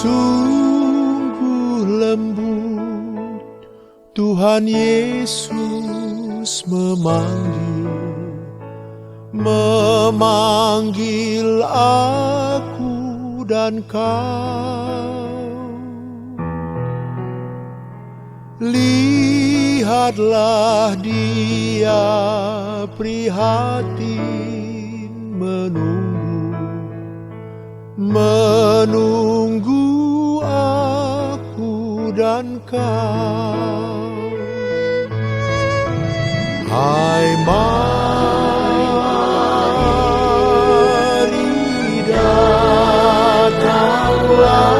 Sungguh lembut Tuhan Yesus memanggil aku dan kau. Lihatlah Dia prihatin menunggu aku dan kau. Hai mari datanglah,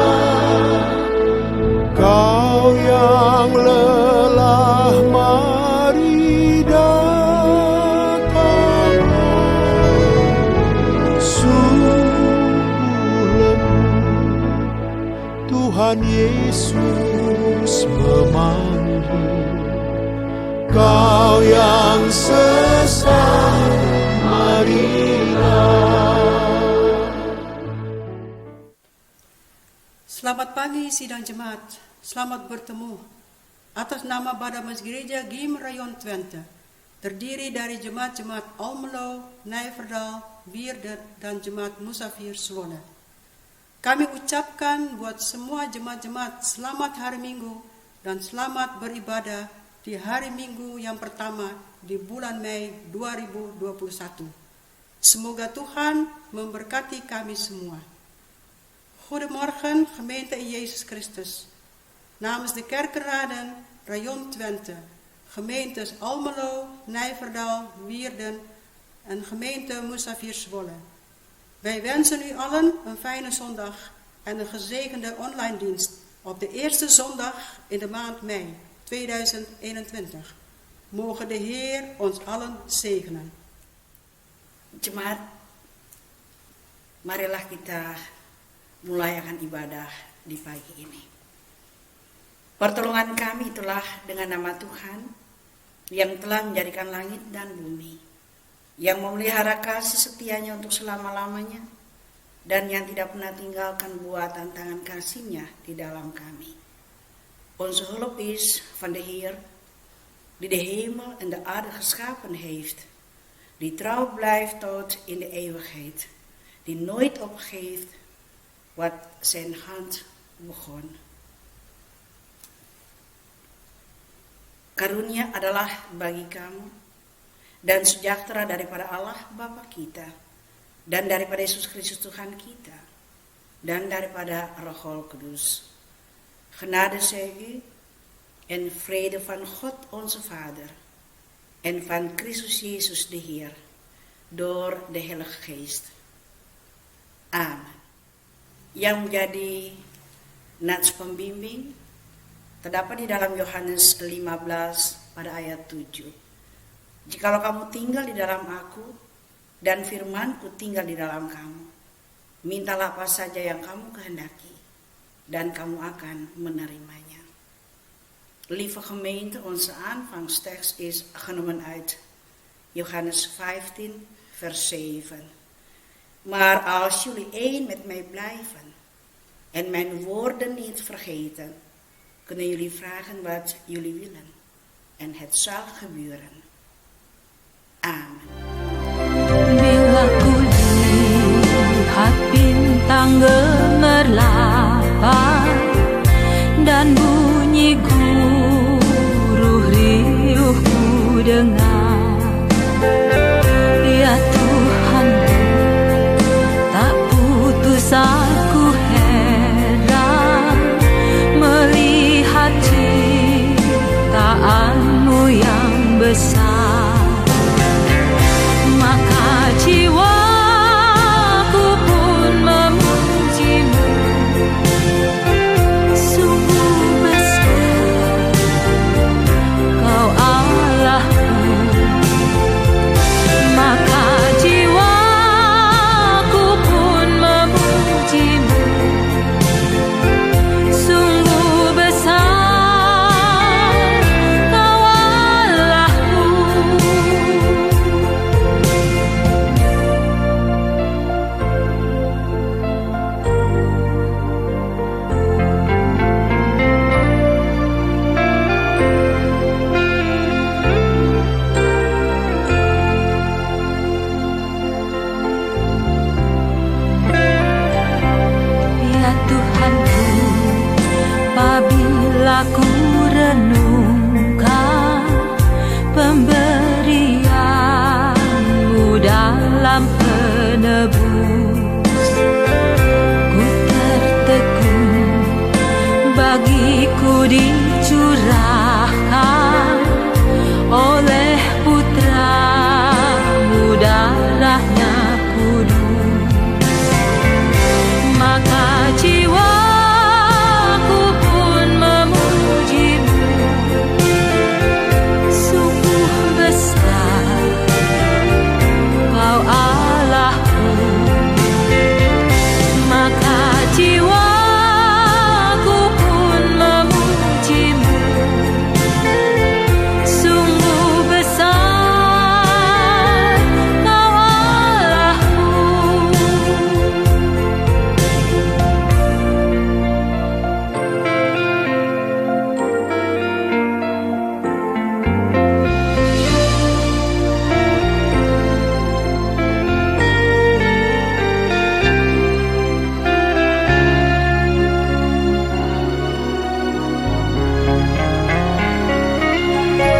kau yang lelah mari datanglah. Sungguh Tuhan Yesus memanggil, kau yang sesat marilah. Selamat pagi sidang jemaat, selamat bertemu. Atas nama Badan Masjid Gereja Gim Rayon Twente, terdiri dari jemaat-jemaat Almelo, Nijverdal, Wierden, dan jemaat Musafir Zwolle. Kami ucapkan buat semua jemaat-jemaat selamat hari Minggu dan selamat beribadah di hari Minggu yang pertama di bulan Mei 2021. Semoga Tuhan memberkati kami semua. Goedemorgen gemeente in Jezus Christus. Namens de kerkenraden Rayon Twente, gemeentes Almelo, Nijverdal, Wierden en gemeente Musafir Zwolle. Wij wensen u allen een fijne zondag en een gezegende online dienst op de eerste zondag in de maand mei 2021. Mogen de Heer ons allen zegenen. Jemaat, marilah kita mulai akan ibadah di pagi ini. Pertolongan kami itulah dengan nama Tuhan yang telah menjadikan langit dan bumi, yang memelihara kasih setianya untuk selama-lamanya, dan yang tidak pernah tinggalkan buatan tangan kasih-Nya di dalam kami. Onze hulp is van de Heer, die de hemel en de aarde geschapen heeft, die trouw blijft tot in de eeuwigheid, die nooit opgeeft wat zijn hand begon. Karunia adalah bagi kamu, dan sejahtera daripada Allah Bapa kita, dan daripada Yesus Kristus Tuhan kita, dan daripada Roh Kudus. Genade zij u en vrede van God onze Vader en van Christus Jezus de Heer, door de Heilige Geest. Amen. Yang menjadi nats pembimbing terdapat di dalam Yohanes 15 pada ayat 7. Jikalau kamu tinggal di dalam aku dan firmanku tinggal di dalam kamu, mintalah apa saja yang kamu kehendaki dan kamu akan menerimanya. Lieve gemeente, onze aanvangstekst is genomen uit Johannes 15 vers 7. Maar als jullie één met mij blijven en mijn woorden niet vergeten, kunnen jullie vragen wat jullie willen en het zal gebeuren. Amen. Bila ku lihat bintang gemerlap dan bunyi guruh riuh ku dengar, ya Tuhan, tak putus aku heran melihat ciptaanmu yang besar. Maka jiwaku pun memujimu, sungguh besar Kau Allahku. aku renungkan pemberianmu dalam penebus, ku tertegun bagiku dicurahkan oleh putramu, darahnya kudus. Maka jiwaku pun memujimu, sungguh besar Kau Allahku. Maka jiwaku pun memujimu, sungguh besar Kau Allahku.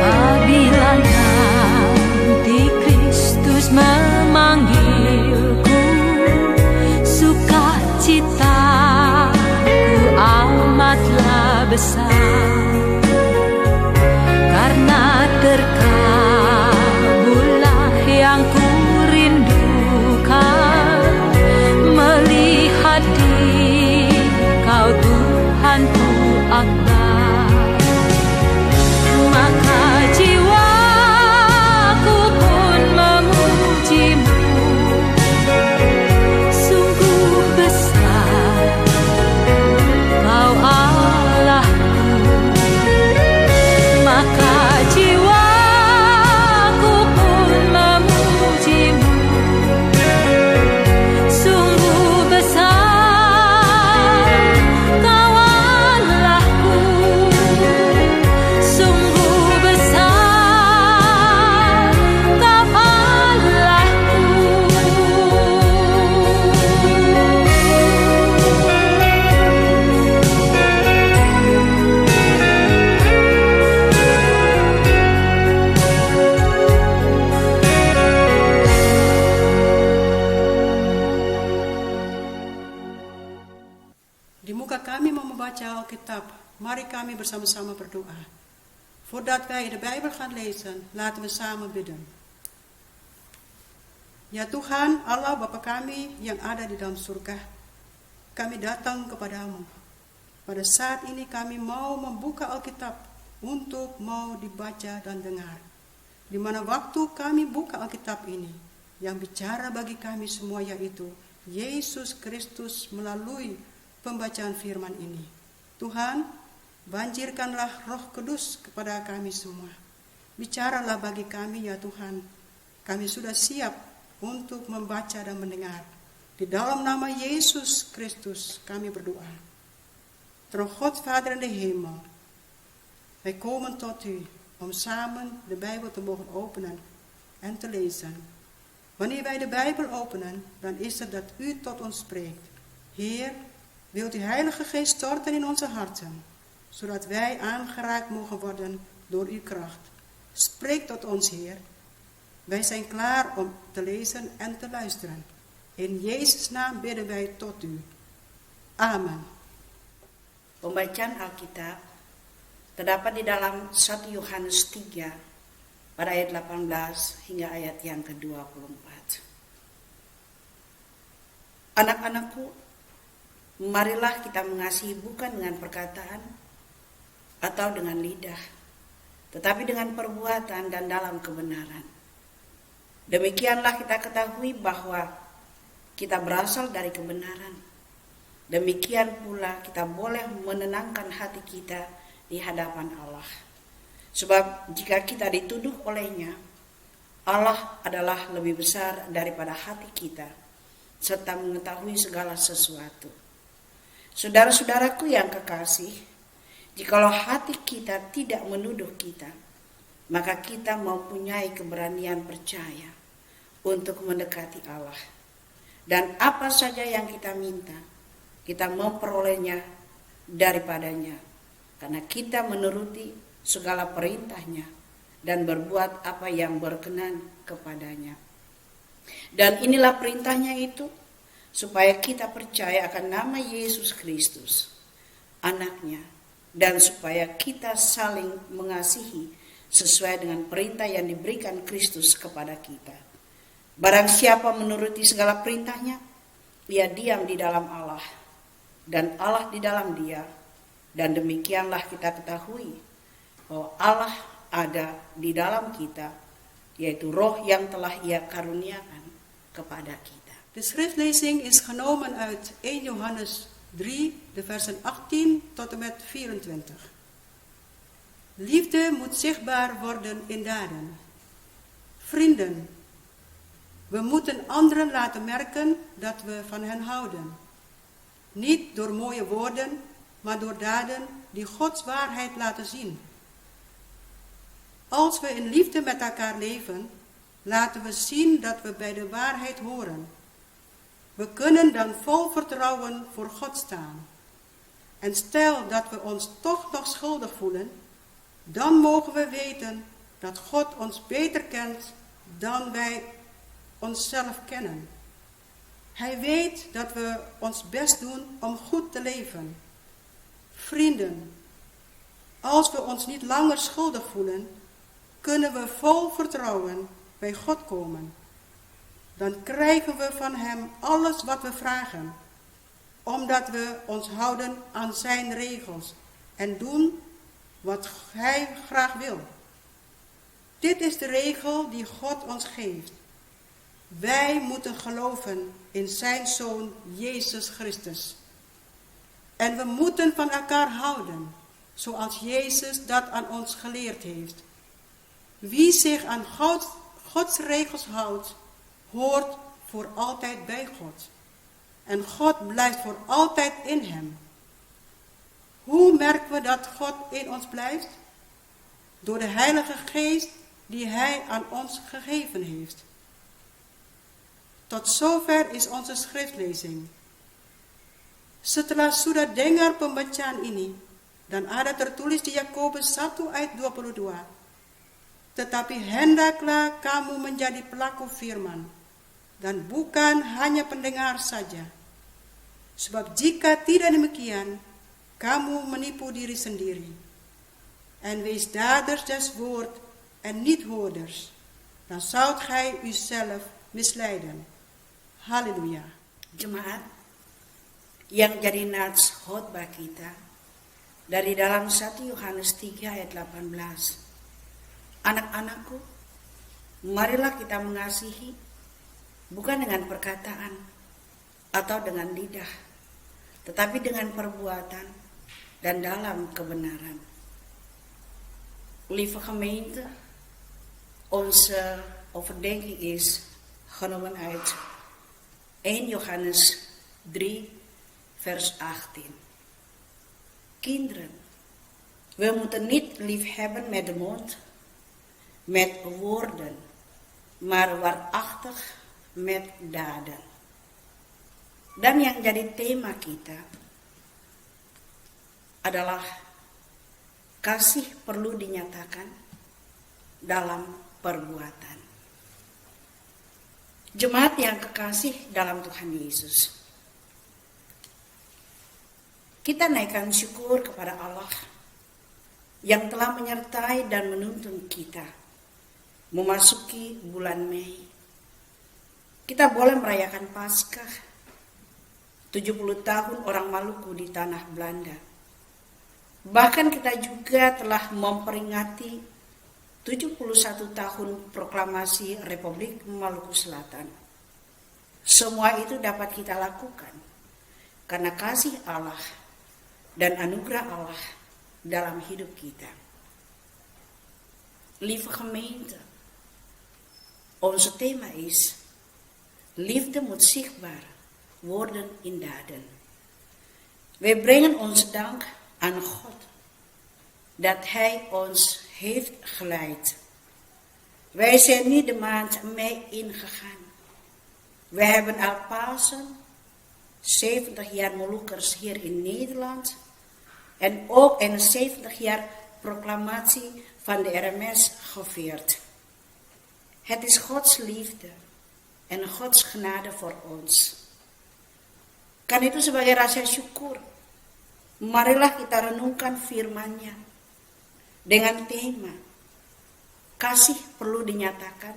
Apabila nanti Kristus memanggilku, sukacitaku amatlah besar, karena terkabullah yang ku rindukan, melihat Dikau Tuhanku akbar. Maka jiwaku pun memujimu, sungguh besar Kau Allahku. Maka jiwaku pun memujimu, sungguh besar Kau Allahku. Sungguh besar Kau Allahku. Di muka kami mau membaca Alkitab, mari kami bersama-sama berdoa. Voordat wij de Bijbel gaan lezen, laten we samen bidden. Ya Tuhan, Allah Bapa kami yang ada di dalam surga, kami datang kepadamu. Pada saat ini kami mau membuka Alkitab untuk mau dibaca dan dengar. Di mana waktu kami buka Alkitab ini, yang bicara bagi kami semua yaitu Yesus Kristus melalui pembacaan firman ini. Tuhan, banjirkanlah Roh Kudus kepada kami semua. Bicaralah bagi kami ya Tuhan. Kami sudah siap untuk membaca dan mendengar. Di dalam nama Yesus Kristus kami berdoa. Trouw God, Vader in de hemel. Wij komen tot u om samen de Bijbel te mogen openen en te lezen. Wanneer wij de Bijbel openen, dan is het dat u tot ons spreekt. Heer, wilt uw Heilige Geest storten in onze harten, zodat wij aangeraakt mogen worden door uw kracht. Spreek tot ons, Heer. Wij zijn klaar om te lezen en te luisteren. In Jezus' naam bidden wij tot u. Amen. Pembacaan Alkitab terdapat di dalam 1 Yohanes 3 pada ayat 18 hingga ayat yang ke-24. Anak-anakku, marilah kita mengasihi bukan dengan perkataan atau dengan lidah, tetapi dengan perbuatan dan dalam kebenaran. Demikianlah kita ketahui bahwa kita berasal dari kebenaran. Demikian pula kita boleh menenangkan hati kita di hadapan Allah. Sebab jika kita dituduh olehnya, Allah adalah lebih besar daripada hati kita, serta mengetahui segala sesuatu. Saudara-saudaraku yang kekasih, jikalau hati kita tidak menuduh kita, maka kita mempunyai keberanian percaya untuk mendekati Allah. Dan apa saja yang kita minta, kita memperolehnya daripadanya, karena kita menuruti segala perintahnya dan berbuat apa yang berkenan kepadanya. Dan inilah perintahnya itu, supaya kita percaya akan nama Yesus Kristus, anaknya, dan supaya kita saling mengasihi sesuai dengan perintah yang diberikan Kristus kepada kita. Barang siapa menuruti segala perintahnya, ia diam di dalam Allah, dan Allah di dalam dia. Dan demikianlah kita ketahui bahwa Allah ada di dalam kita, yaitu roh yang telah ia karuniakan kepada kita. De schriftlezing is genomen uit 1 Johannes 3, de versen 18 tot en met 24. Liefde moet zichtbaar worden in daden. Vrienden, we moeten anderen laten merken dat we van hen houden. Niet door mooie woorden, maar door daden die Gods waarheid laten zien. Als we in liefde met elkaar leven, laten we zien dat we bij de waarheid horen. We kunnen dan vol vertrouwen voor God staan. En stel dat we ons toch nog schuldig voelen, dan mogen we weten dat God ons beter kent dan wij onszelf kennen. Hij weet dat we ons best doen om goed te leven. Vrienden, als we ons niet langer schuldig voelen, kunnen we vol vertrouwen bij God komen. Dan krijgen we van Hem alles wat we vragen, omdat we ons houden aan Zijn regels en doen wat Hij graag wil. Dit is de regel die God ons geeft. Wij moeten geloven in Zijn Zoon Jezus Christus. En we moeten van elkaar houden, zoals Jezus dat aan ons geleerd heeft. Wie zich aan Gods regels houdt, hoort voor altijd bij God. En God blijft voor altijd in hem. Hoe merken we dat God in ons blijft? Door de Heilige Geest die Hij aan ons gegeven heeft. Tot zover is onze schriftlezing. Setelah sudah dengar pembacaan ini, dan ada tertulis di Yakobus 1 ayat 22. Tetapi hendaklah kamu menjadi pelaku firman, dan bukan hanya pendengar saja. Sebab jika tidak demikian, kamu menipu diri sendiri. En wees daders des woord en niet hoorders. Dan zoudt gij uzelf misleiden. Haleluya. Jemaat yang jadi nats khotbah kita dari dalam 1 Yohanes 3 ayat 18. Anak-anakku, marilah kita mengasihi bukan dengan perkataan atau dengan lidah, tetapi dengan perbuatan dan dalam kebenaran. Lieve gemeente, onze overdenking is genomen uit 1 Johannes 3 vers 18. Kinderen, we moeten niet liefhebben met de mond, met woorden, maar waarachtig met daden. Dan yang jadi tema kita adalah kasih perlu dinyatakan dalam perbuatan. Jemaat yang kekasih dalam Tuhan Yesus, kita naikkan syukur kepada Allah yang telah menyertai dan menuntun kita memasuki bulan Mei. Kita boleh merayakan Paskah 70 tahun orang Maluku di tanah Belanda. Bahkan kita juga telah memperingati 71 tahun proklamasi Republik Maluku Selatan. Semua itu dapat kita lakukan karena kasih Allah dan anugerah Allah dalam hidup kita. Lieve gemeente, onze thema is: liefde moet zichtbaar worden in daden. Wij brengen onze dank aan God dat Hij ons heeft geleid. Wij zijn niet de maand mei ingegaan. We hebben al Pasen, 70 jaar Molukkers hier in Nederland en ook in 70 jaar proclamatie van de RMS gevierd. Het is Gods liefde en Gods genade voor ons. Kan itu sebagai rasa syukur, marilah kita renungkan firman-Nya dengan tema kasih perlu dinyatakan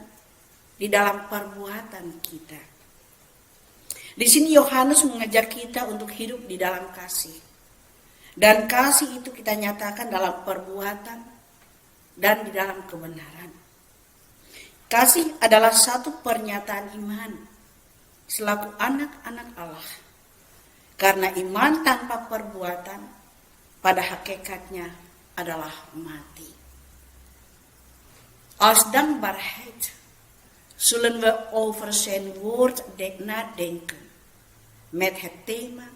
di dalam perbuatan kita. Di sini Yohanes mengajak kita untuk hidup di dalam kasih. Dan kasih itu kita nyatakan dalam perbuatan dan di dalam kebenaran. Kasih adalah satu pernyataan iman selaku anak-anak Allah. Karena iman tanpa perbuatan pada hakikatnya adalah mati. Als dankbaarheid zullen we over zijn woord nadenken met het thema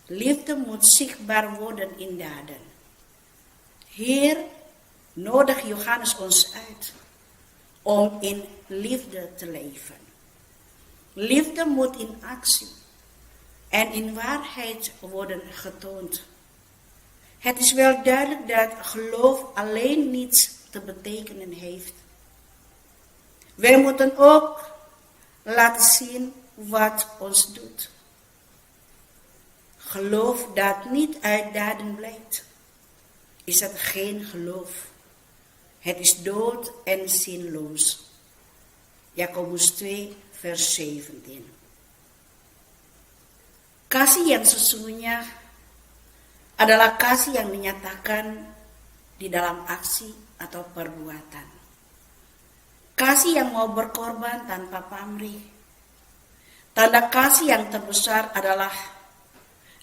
liefde moet zichtbaar worden in daden. Hier nodigt Johannes ons uit om in liefde te leven. Liefde moet in actie en in waarheid worden getoond. Het is wel duidelijk dat geloof alleen niets te betekenen heeft. Wij moeten ook laten zien wat ons doet. Geloof dat niet uit daden blijkt, is het geen geloof. Het is dood en zinloos. Yakobus 2 vers 17. Kasih yang sesungguhnya adalah kasih yang dinyatakan di dalam aksi atau perbuatan. Kasih yang mau berkorban tanpa pamrih. Tanda kasih yang terbesar adalah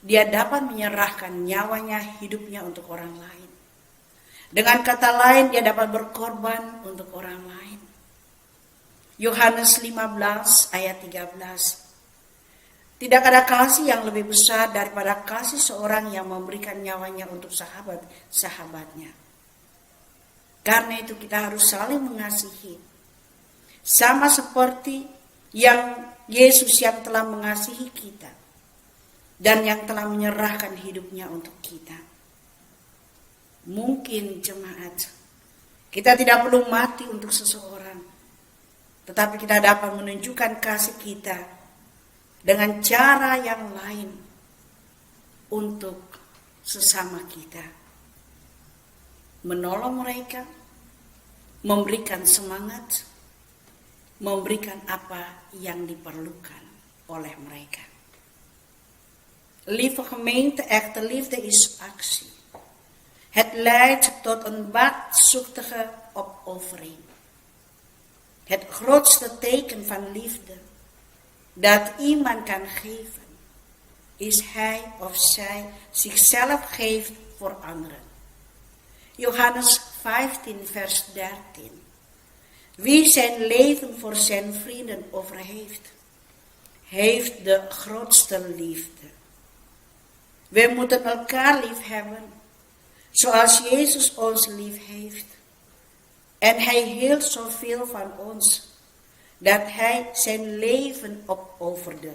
dia dapat menyerahkan nyawanya, hidupnya untuk orang lain. Dengan kata lain, dia dapat berkorban untuk orang lain. Yohanes 15 ayat 13. Tidak ada kasih yang lebih besar daripada kasih seorang yang memberikan nyawanya untuk sahabat-sahabatnya. Karena itu kita harus saling mengasihi. Sama seperti yang Yesus yang telah mengasihi kita. Dan yang telah menyerahkan hidupnya untuk kita. Mungkin jemaat, kita tidak perlu mati untuk seseorang. Tetapi kita dapat menunjukkan kasih kita dengan cara yang lain untuk sesama kita. Menolong mereka, memberikan semangat, memberikan apa yang diperlukan oleh mereka. Lieve gemeente, echte liefde is actie. Het leidt tot een baatzuchtige opoffering. Het grootste teken van liefde dat iemand kan geven, is hij of zij zichzelf geeft voor anderen. Johannes 15 vers 13. Wie zijn leven voor zijn vrienden overgeeft, heeft de grootste liefde. We moeten elkaar lief hebben, zoals Jezus ons lief heeft. En hij hield zoveel van ons, dat hij zijn leven opofferde.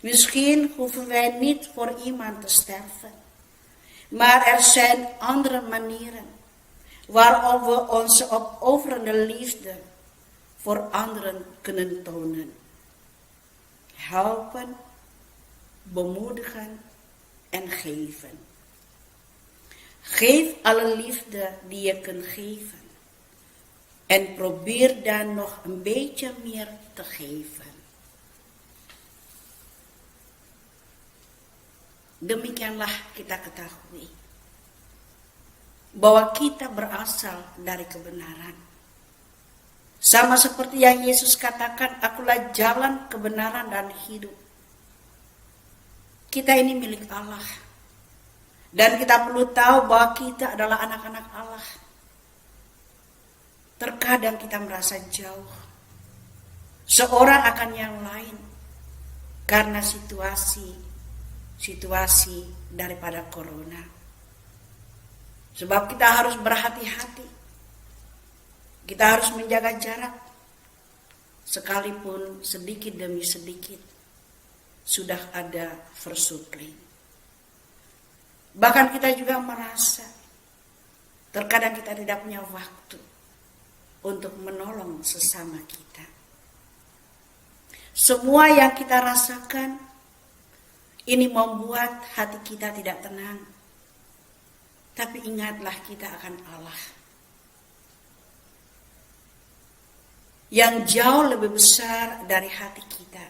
Misschien hoeven wij niet voor iemand te sterven, maar er zijn andere manieren waarop we onze opofferende liefde voor anderen kunnen tonen. Helpen, bemoedigen en geven. Geef alle liefde die je kunt geven. En probeer dan nog een beetje meer te geven. Demikianlah kita ketahui bahwa kita berasal dari kebenaran. Sama seperti yang Yesus katakan, akulah jalan, kebenaran, dan hidup. Kita ini milik Allah. Dan kita perlu tahu bahwa kita adalah anak-anak Allah. Terkadang kita merasa jauh seorang akan yang lain karena situasi daripada corona. Sebab kita harus berhati-hati. Kita harus menjaga jarak. Sekalipun sedikit demi sedikit sudah ada versukling. Bahkan kita juga merasa terkadang kita tidak punya waktu untuk menolong sesama kita. Semua yang kita rasakan ini membuat hati kita tidak tenang. Tapi ingatlah kita akan Allah yang jauh lebih besar dari hati kita.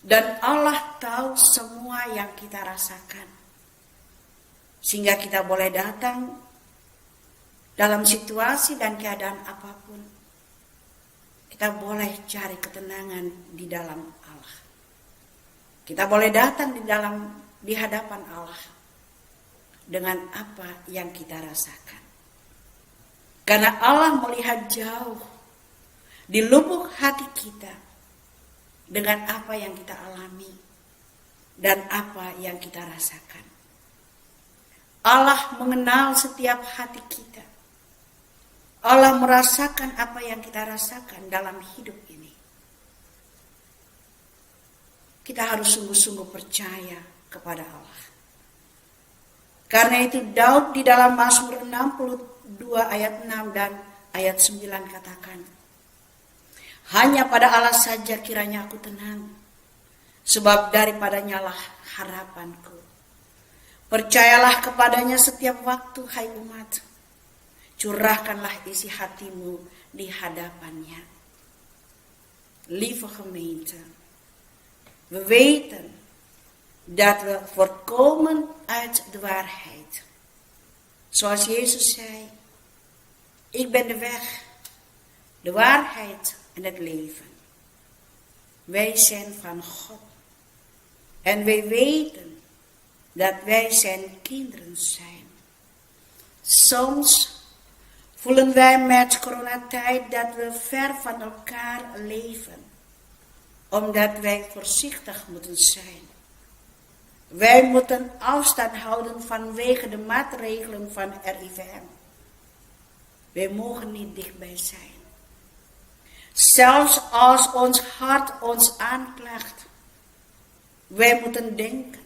Dan Allah tahu semua yang kita rasakan. Sehingga kita boleh datang dalam situasi dan keadaan apapun. Kita boleh cari ketenangan di dalam Allah. Kita boleh datang di hadapan Allah dengan apa yang kita rasakan. Karena Allah melihat jauh di lubuk hati kita dengan apa yang kita alami dan apa yang kita rasakan. Allah mengenal setiap hati kita. Allah merasakan apa yang kita rasakan dalam hidup ini. Kita harus sungguh-sungguh percaya kepada Allah. Karena itu Daud di dalam Mazmur 62 ayat 6 dan ayat 9 katakan, hanya pada Allah saja kiranya aku tenang, sebab daripadanya lah harapanku. Percayalah kepadanya setiap waktu, hai umat. Curahkanlah isi hatimu di hadapannya. Lieve gemeente, we weten dat we voortkomen uit de waarheid. Zoals Jezus zei, ik ben de weg, de waarheid en het leven. Wij zijn van God. En wij weten dat wij zijn kinderen zijn. Soms voelen wij met coronatijd dat we ver van elkaar leven. Omdat wij voorzichtig moeten zijn. Wij moeten afstand houden vanwege de maatregelen van RIVM. Wij mogen niet dichtbij zijn. Zelfs als ons hart ons aanklaagt. Wij moeten denken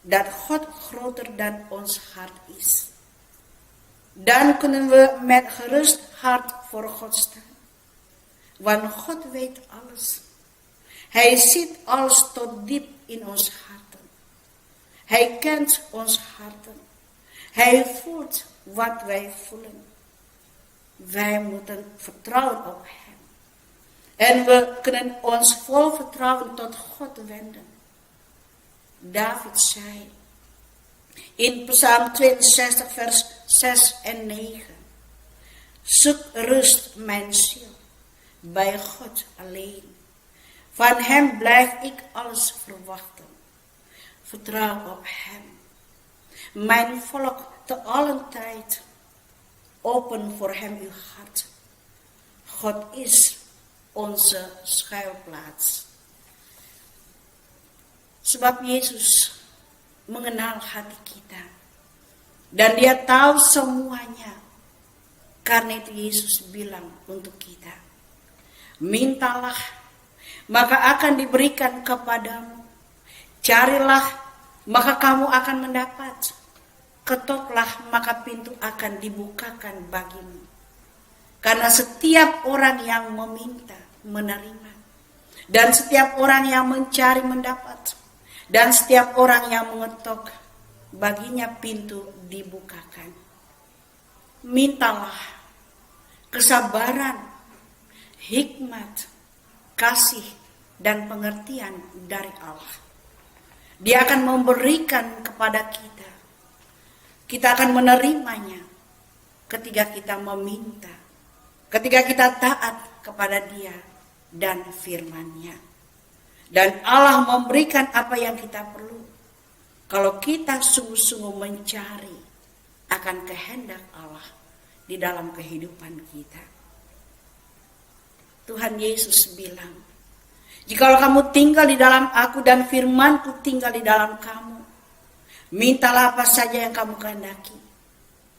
dat God groter dan ons hart is. Dan kunnen we met gerust hart voor God staan. Want God weet alles. Hij ziet alles tot diep in ons harten. Hij kent ons harten. Hij voelt wat wij voelen. Wij moeten vertrouwen op hem. En we kunnen ons vol vertrouwen tot God wenden. David zei in Psalm 62 vers 6 en 9. Zoek rust mijn ziel bij God alleen. Van hem blijf ik alles verwachten. Vertrouw op hem. Mijn volk te allen tijd. Open voor hem uw hart. God is onze schuilplaats. Sebab Yesus mengenal hati kita. Dan dia tahu semuanya. Karena itu Yesus bilang untuk kita. Mintalah, maka akan diberikan kepadamu. Carilah, maka kamu akan mendapat. Ketoklah, maka pintu akan dibukakan bagimu. Karena setiap orang yang meminta, menerima. Dan setiap orang yang mencari, mendapat. Dan setiap orang yang mengetok, baginya pintu dibukakan. Mintalah kesabaran, hikmat, kasih, dan pengertian dari Allah. Dia akan memberikan kepada kita. Kita akan menerimanya ketika kita meminta. Ketika kita taat kepada Dia dan firman-Nya. Dan Allah memberikan apa yang kita perlu. Kalau kita sungguh-sungguh mencari akan kehendak Allah di dalam kehidupan kita. Tuhan Yesus bilang, jikalau kamu tinggal di dalam aku dan firman-Ku tinggal di dalam kamu, mintalah apa saja yang kamu kehendaki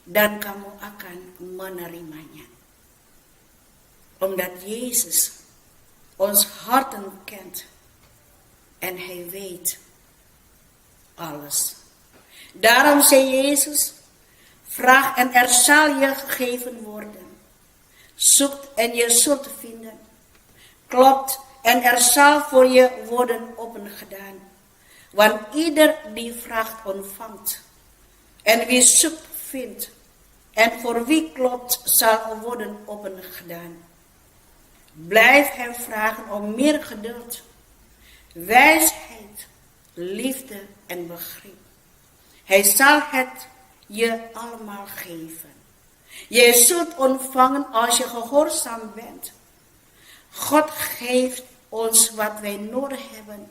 dan kamu akan menerimanya. Omdat Jezus ons harten kent en hij weet alles. Daarom zei Jezus, vraag en er zal je gegeven worden. Zoekt en je zult vinden. Klopt en er zal voor je worden opengedaan. Want ieder die vraagt ontvangt. En wie zoekt vindt. En voor wie klopt zal worden opengedaan. Blijf hem vragen om meer geduld, wijsheid, liefde en begrip. Hij zal het je allemaal geven. Je zult ontvangen als je gehoorzaam bent. God geeft ons wat wij nodig hebben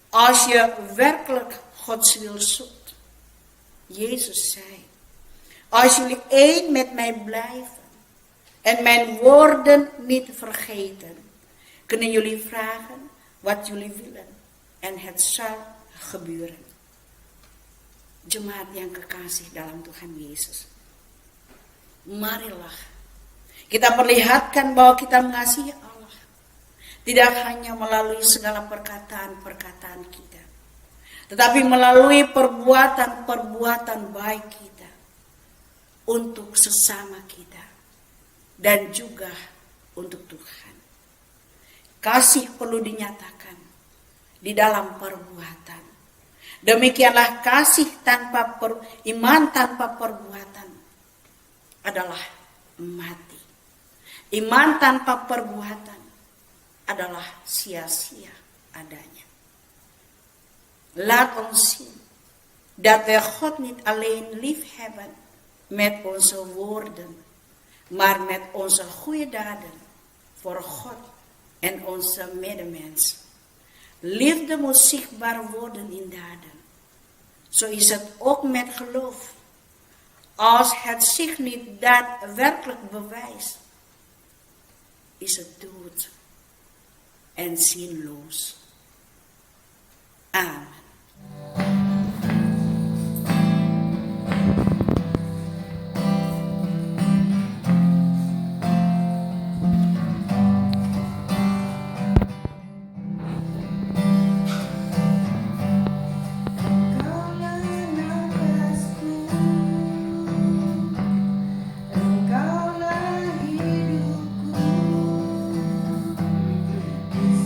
als je werkelijk Gods wil zoekt. Jezus zei, als jullie één met mij blijven en mijn woorden niet vergeten, kunnen jullie vragen wat jullie willen en het zal gebeuren. Jemaat yang kekasih dalam Tuhan Yesus, marilah kita perlihatkan bahwa kita mengasihi Allah, tidak hanya melalui segala perkataan-perkataan kita, tetapi melalui perbuatan-perbuatan baik kita untuk sesama kita dan juga untuk Tuhan. Kasih perlu dinyatakan di dalam perbuatan. Demikianlah kasih tanpa iman tanpa perbuatan adalah mati. Iman tanpa perbuatan adalah sia-sia adanya. Laat ons zien dat wij God niet alleen lief hebben met onze woorden, maar met onze goede daden voor God en onze medemens. Liefde moet zichtbaar worden in daden. Zo is het ook met geloof. Als het zich niet daadwerkelijk bewijst, is het dood en zinloos. Amen.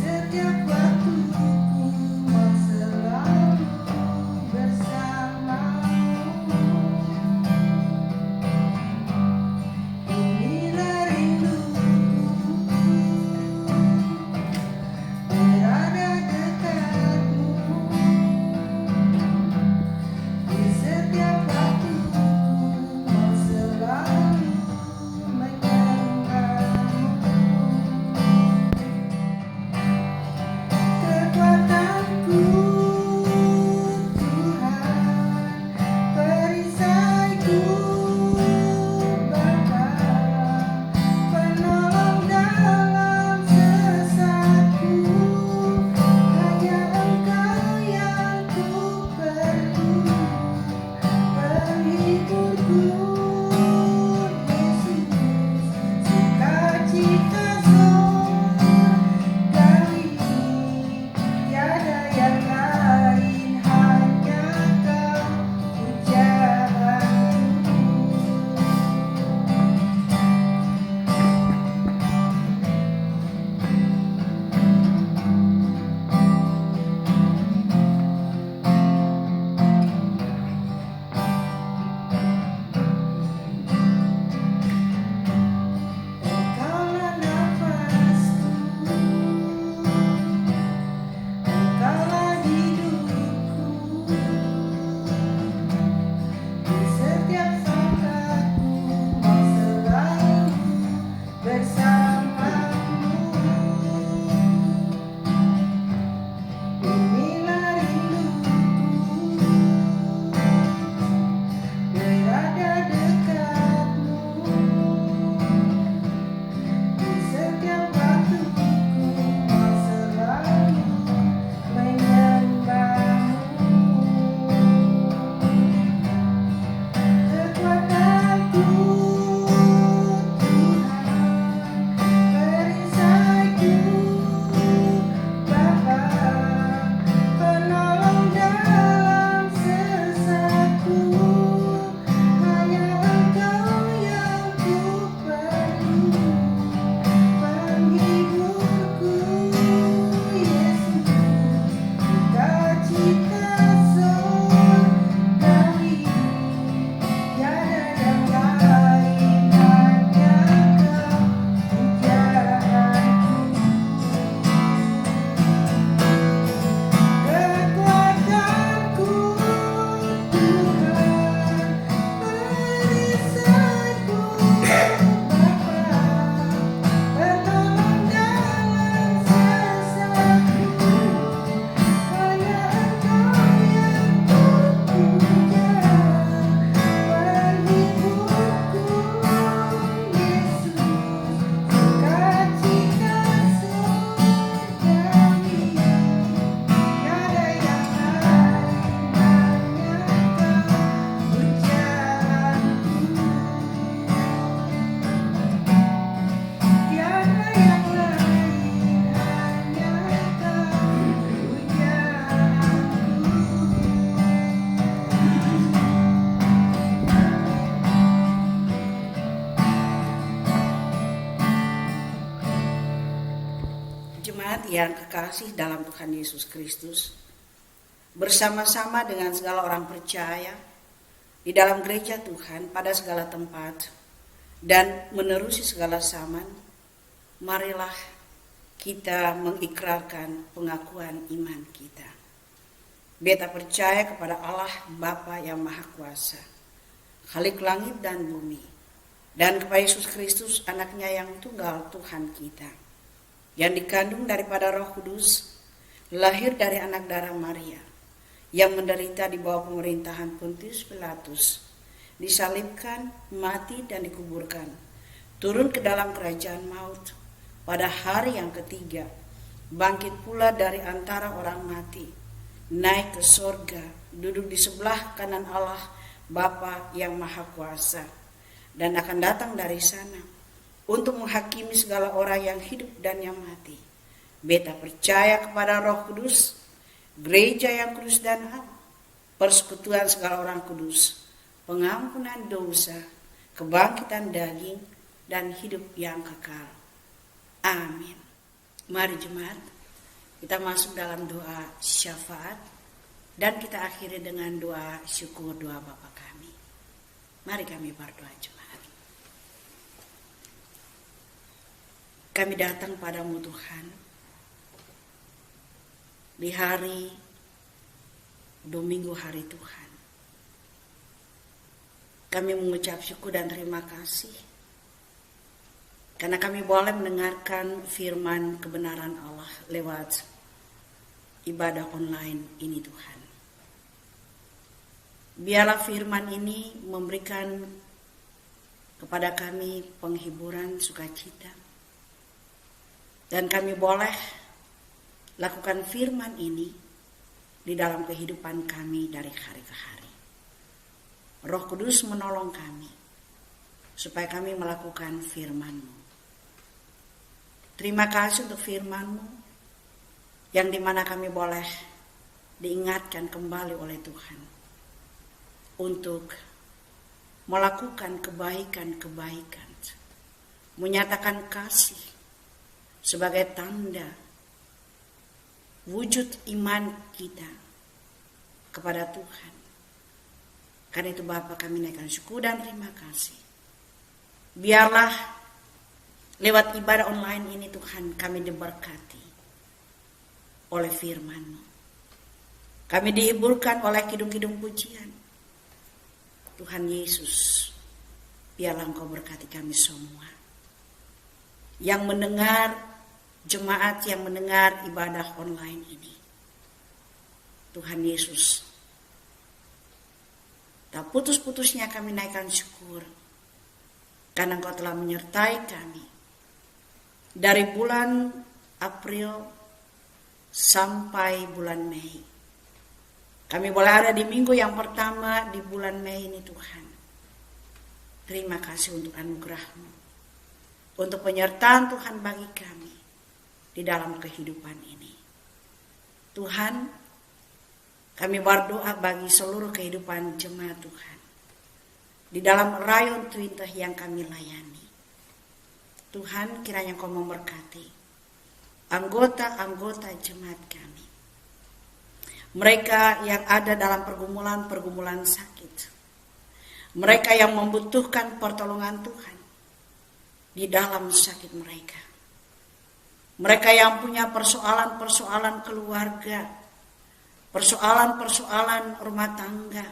Setiap waktu ku selalu yang kekasih dalam Tuhan Yesus Kristus, bersama-sama dengan segala orang percaya di dalam gereja Tuhan pada segala tempat dan menerusi segala zaman, marilah kita mengikrarkan pengakuan iman kita. Beta percaya kepada Allah Bapa yang Maha Kuasa, Khalik langit dan bumi, dan kepada Yesus Kristus anaknya yang tunggal Tuhan kita, yang dikandung daripada Roh Kudus, lahir dari anak darah Maria, yang menderita di bawah pemerintahan Pontius Pilatus, disalibkan, mati dan dikuburkan, turun ke dalam kerajaan maut, pada hari yang ketiga, bangkit pula dari antara orang mati, naik ke sorga, duduk di sebelah kanan Allah Bapa yang Maha Kuasa, dan akan datang dari sana untuk menghakimi segala orang yang hidup dan yang mati. Beta percaya kepada Roh Kudus, gereja yang kudus dan am, persekutuan segala orang kudus, pengampunan dosa, kebangkitan daging, dan hidup yang kekal. Amin. Mari jemaat, kita masuk dalam doa syafaat dan kita akhiri dengan doa syukur, doa Bapa kami. Mari kami berdoa jemaat. Kami datang padamu Tuhan di hari Domingo, hari Tuhan. Kami mengucap syukur dan terima kasih karena kami boleh mendengarkan firman kebenaran Allah lewat ibadah online ini Tuhan. Biarlah firman ini memberikan kepada kami penghiburan, sukacita, dan kami boleh lakukan firman ini di dalam kehidupan kami dari hari ke hari. Roh Kudus menolong kami supaya kami melakukan firman-Mu. Terima kasih untuk firman-Mu yang dimana kami boleh diingatkan kembali oleh Tuhan untuk melakukan kebaikan-kebaikan, menyatakan kasih sebagai tanda wujud iman kita kepada Tuhan. Karena itu Bapa, kami naikkan syukur dan terima kasih. Biarlah lewat ibadah online ini Tuhan kami diberkati oleh firman-Mu. Kami dihiburkan oleh kidung-kidung pujian. Tuhan Yesus, biarlah Engkau berkati kami semua. Yang mendengar, jemaat yang mendengar ibadah online ini. Tuhan Yesus, tak putus-putusnya kami naikkan syukur karena Engkau telah menyertai kami dari bulan April sampai bulan Mei. Kami boleh ada di minggu yang pertama di bulan Mei ini Tuhan. Terima kasih untuk anugerah-Mu, untuk penyertaan Tuhan bagi kami di dalam kehidupan ini. Tuhan, kami berdoa bagi seluruh kehidupan jemaat Tuhan di dalam rayon Twintah yang kami layani. Tuhan, kiranya Kau memberkati anggota-anggota jemaat kami, mereka yang ada dalam pergumulan-pergumulan sakit, mereka yang membutuhkan pertolongan Tuhan di dalam sakit mereka, mereka yang punya persoalan-persoalan keluarga, persoalan-persoalan rumah tangga,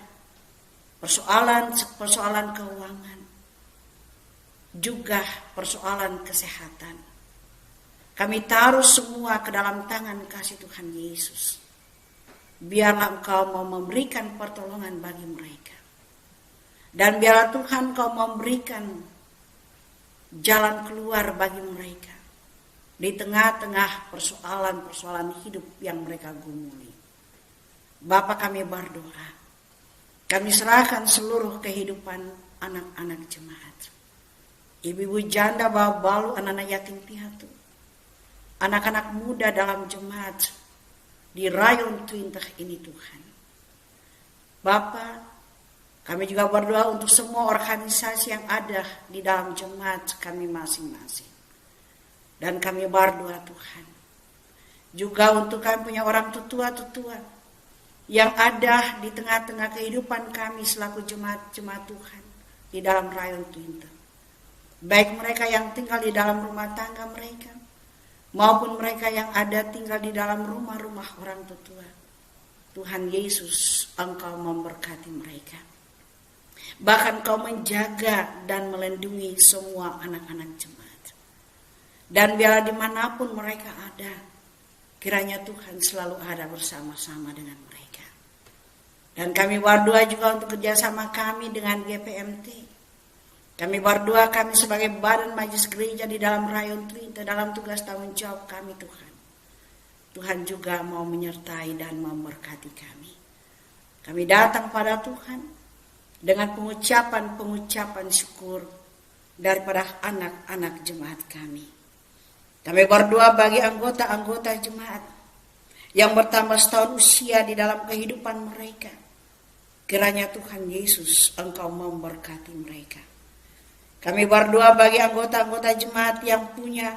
persoalan-persoalan keuangan, juga persoalan kesehatan. Kami taruh semua ke dalam tangan kasih Tuhan Yesus. Biarlah Engkau mau memberikan pertolongan bagi mereka. Dan biarlah Tuhan Kau memberikan jalan keluar bagi mereka di tengah-tengah persoalan-persoalan hidup yang mereka gumuli. Bapa, kami berdoa, kami serahkan seluruh kehidupan anak-anak jemaat, ibu-ibu janda, bawa balu, anak-anak yatim piatu, anak-anak muda dalam jemaat di rayon Twintah ini Tuhan. Bapa, kami juga berdoa untuk semua organisasi yang ada di dalam jemaat kami masing-masing. Dan kami berdoa Tuhan, Juga untuk kami punya orang tutua-tutua yang ada di tengah-tengah kehidupan kami selaku jemaat-jemaat Tuhan di dalam Rayon Twinta. Baik mereka yang tinggal di dalam rumah tangga mereka, maupun mereka yang ada tinggal di dalam rumah-rumah orang tutua. Tuhan Yesus, Engkau memberkati mereka. Bahkan Kau menjaga dan melindungi semua anak-anak jemaat. Dan biarlah dimanapun mereka ada, kiranya Tuhan selalu ada bersama-sama dengan mereka. Dan kami berdoa juga untuk kerjasama kami dengan GPMT. Kami berdoa kami sebagai badan majelis gereja di dalam Rayon Twinta dalam tugas tanggung jawab kami Tuhan. Tuhan juga mau menyertai dan memberkati kami. Kami datang pada Tuhan dengan pengucapan syukur daripada anak-anak jemaat kami. Kami berdoa bagi anggota-anggota jemaat yang bertambah setahun usia di dalam kehidupan mereka. Kiranya Tuhan Yesus, Engkau memberkati mereka. Kami berdoa bagi anggota-anggota jemaat yang punya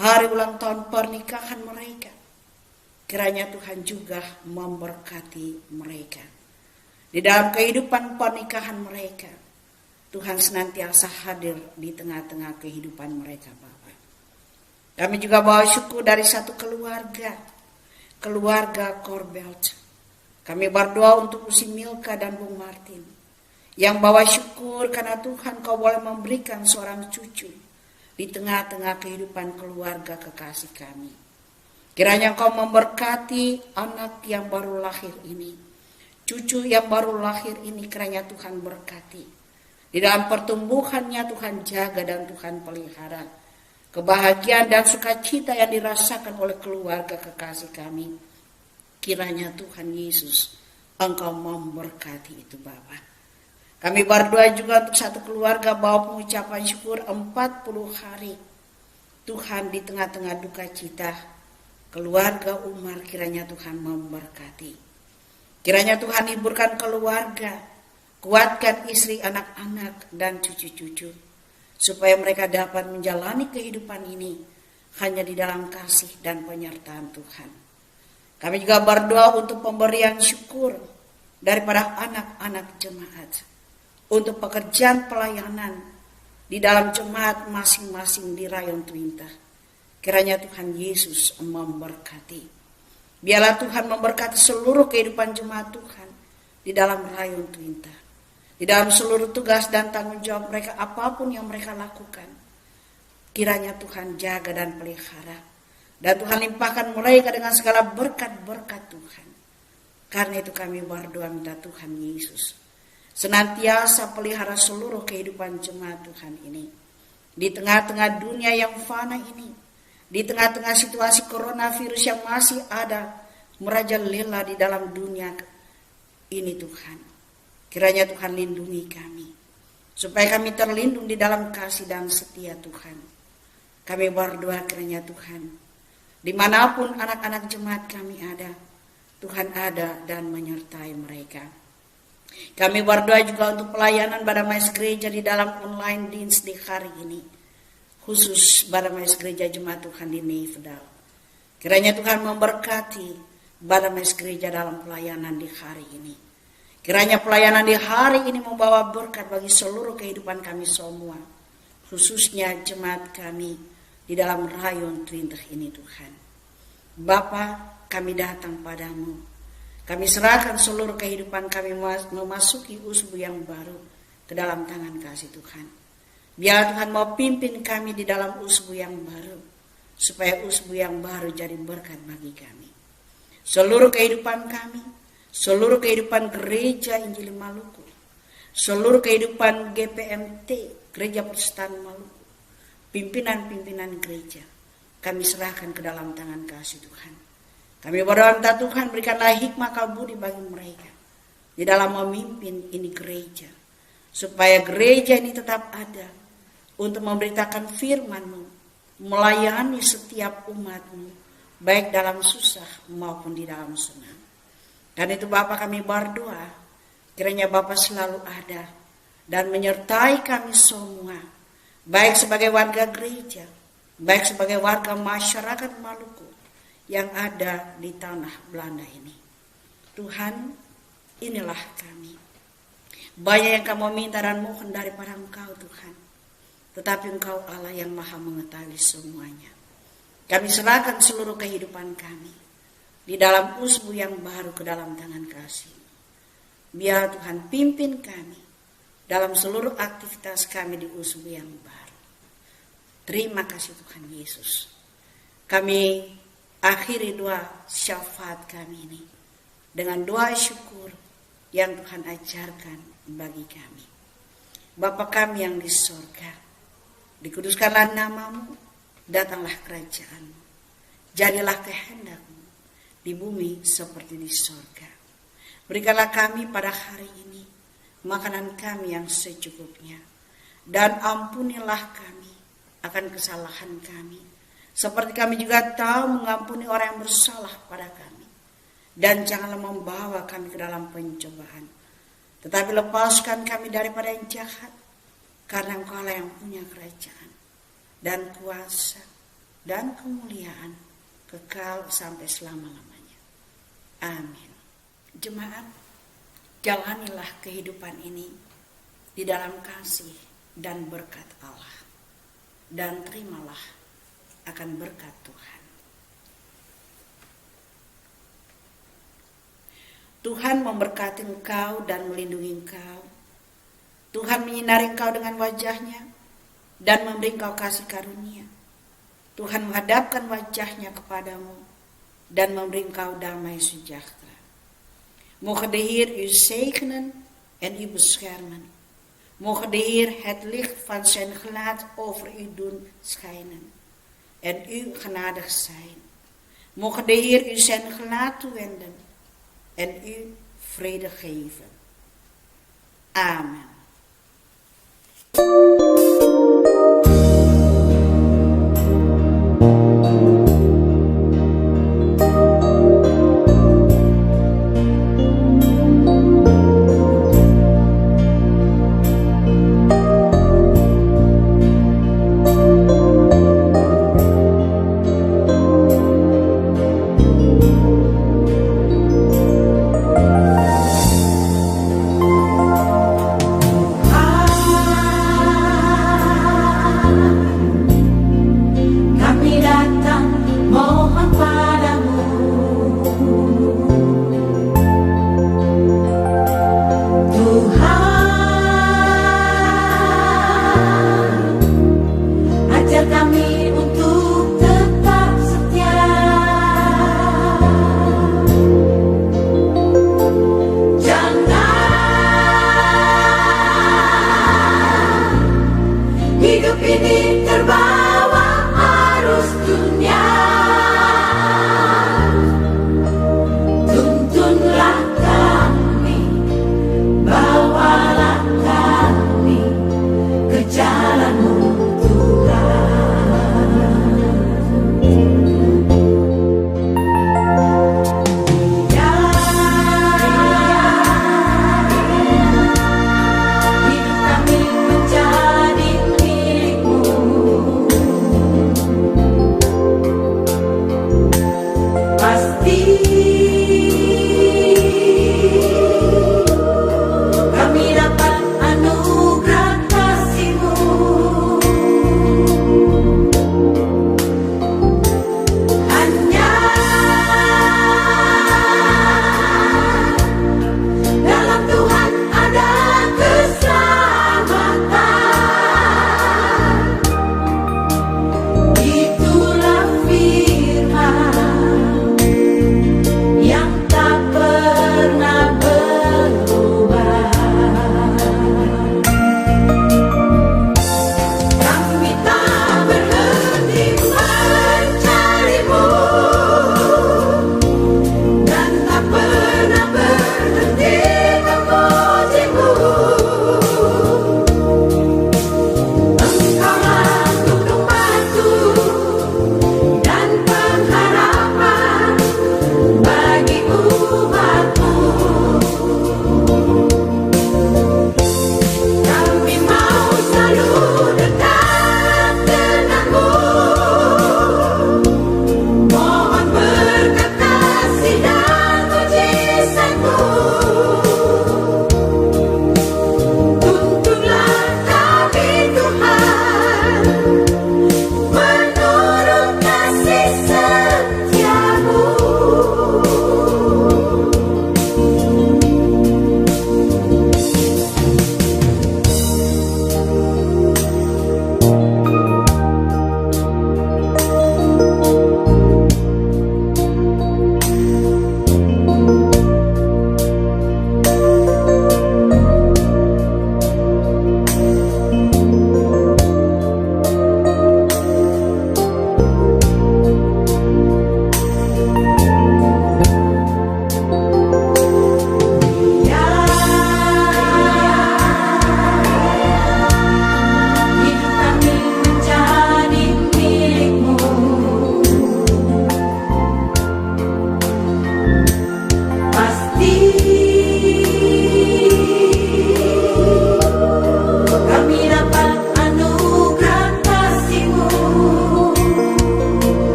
hari ulang tahun pernikahan mereka. Kiranya Tuhan juga memberkati mereka. Di dalam kehidupan pernikahan mereka, Tuhan senantiasa hadir di tengah-tengah kehidupan mereka, Bapak. Kami juga bawa syukur dari satu keluarga Corbelt. Kami berdoa untuk Usi Milka dan Bung Martin, yang bawa syukur karena Tuhan Kau boleh memberikan seorang cucu di tengah-tengah kehidupan keluarga kekasih kami. Kiranya Kau memberkati anak yang baru lahir ini, cucu yang baru lahir ini, kiranya Tuhan berkati. Di dalam pertumbuhannya Tuhan jaga dan Tuhan pelihara. Kebahagiaan dan sukacita yang dirasakan oleh keluarga kekasih kami, kiranya Tuhan Yesus, Engkau memberkati itu Bapa. Kami berdoa juga untuk satu keluarga bawa pengucapan syukur 40 hari. Tuhan di tengah-tengah duka cita, keluarga Umar kiranya Tuhan memberkati. Kiranya Tuhan hiburkan keluarga, kuatkan istri, anak-anak, dan cucu-cucu, supaya mereka dapat menjalani kehidupan ini hanya di dalam kasih dan penyertaan Tuhan. Kami juga berdoa untuk pemberian syukur daripada anak-anak jemaat, untuk pekerjaan pelayanan di dalam jemaat masing-masing di Rayon Twinta. Kiranya Tuhan Yesus memberkati. Biarlah Tuhan memberkati seluruh kehidupan jemaat Tuhan di dalam Rayon Twinta, di dalam seluruh tugas dan tanggung jawab mereka, apapun yang mereka lakukan. Kiranya Tuhan jaga dan pelihara, dan Tuhan limpahkan mereka dengan segala berkat-berkat Tuhan. Karena itu kami berdoa minta Tuhan Yesus senantiasa pelihara seluruh kehidupan jemaat Tuhan ini. Di tengah-tengah dunia yang fana ini, di tengah-tengah situasi coronavirus yang masih ada merajalela di dalam dunia ini Tuhan. Kiranya Tuhan lindungi kami, supaya kami terlindung di dalam kasih dan setia Tuhan. Kami berdoa kiranya Tuhan, dimanapun anak-anak jemaat kami ada, Tuhan ada dan menyertai mereka. Kami berdoa juga untuk pelayanan Badamais Gereja di dalam online dins di hari ini, khusus Badamais Gereja Jemaat Tuhan di Neifdal. Kiranya Tuhan memberkati Badamais Gereja dalam pelayanan di hari ini. Kiranya pelayanan di hari ini membawa berkat bagi seluruh kehidupan kami semua, khususnya jemaat kami di dalam Rayon Twinta ini Tuhan. Bapa, kami datang padamu. Kami serahkan seluruh kehidupan kami memasuki usbu yang baru ke dalam tangan kasih Tuhan. Biar Tuhan mau pimpin kami di dalam usbu yang baru, supaya usbu yang baru jadi berkat bagi kami. Seluruh kehidupan kami, seluruh kehidupan gereja Injili Maluku, seluruh kehidupan GPMT, Gereja Protestan Maluku, pimpinan-pimpinan gereja, kami serahkan ke dalam tangan kasih Tuhan. Kami berdoa minta Tuhan berikanlah hikmah kalbudi bagi mereka di dalam memimpin ini gereja, supaya gereja ini tetap ada untuk memberitakan firman-Mu, melayani setiap umat-Mu, baik dalam susah maupun di dalam senang. Dan itu Bapa kami berdoa, kiranya Bapa selalu ada dan menyertai kami semua, baik sebagai warga gereja, baik sebagai warga masyarakat Maluku, yang ada di tanah Belanda ini. Tuhan, inilah kami. Banyak yang kami minta dan mohon daripada Engkau Tuhan. Tetapi Engkau Allah yang maha mengetahui semuanya. Kami serahkan seluruh kehidupan kami di dalam usbu yang baru ke dalam tangan kasih. Biar Tuhan pimpin kami dalam seluruh aktivitas kami di usbu yang baru. Terima kasih Tuhan Yesus. Kami akhiri doa syafaat kami ini dengan doa syukur yang Tuhan ajarkan bagi kami. Bapa kami yang di sorga, dikuduskanlah namamu, datanglah kerajaanmu, jadilah kehendak-mu di bumi seperti di sorga. Berikanlah kami pada hari ini makanan kami yang secukupnya, dan ampunilah kami akan kesalahan kami, seperti kami juga tahu mengampuni orang yang bersalah pada kami. Dan janganlah membawa kami ke dalam pencobaan, tetapi lepaskan kami daripada yang jahat, karena Engkau lah yang punya kerajaan dan kuasa dan kemuliaan kekal sampai selama-lamanya. Amin. Jemaat, jalanilah kehidupan ini di dalam kasih dan berkat Allah, dan terimalah akan berkat Tuhan. Tuhan memberkati engkau dan melindungi engkau. Tuhan menyinari engkau dengan wajah-Nya dan memberi engkau kasih karunia. Tuhan menghadapkan wajah-Nya kepadamu dan memberi engkau damai sejahtera. Mogen de Heer u zegenen en u beschermen. Mogen de Heer het licht van zijn gelaat over u doen schijnen en u genadig zijn. Mogen de Heer u zijn gelaat toewenden en u vrede geven. Amen.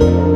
Tuhan.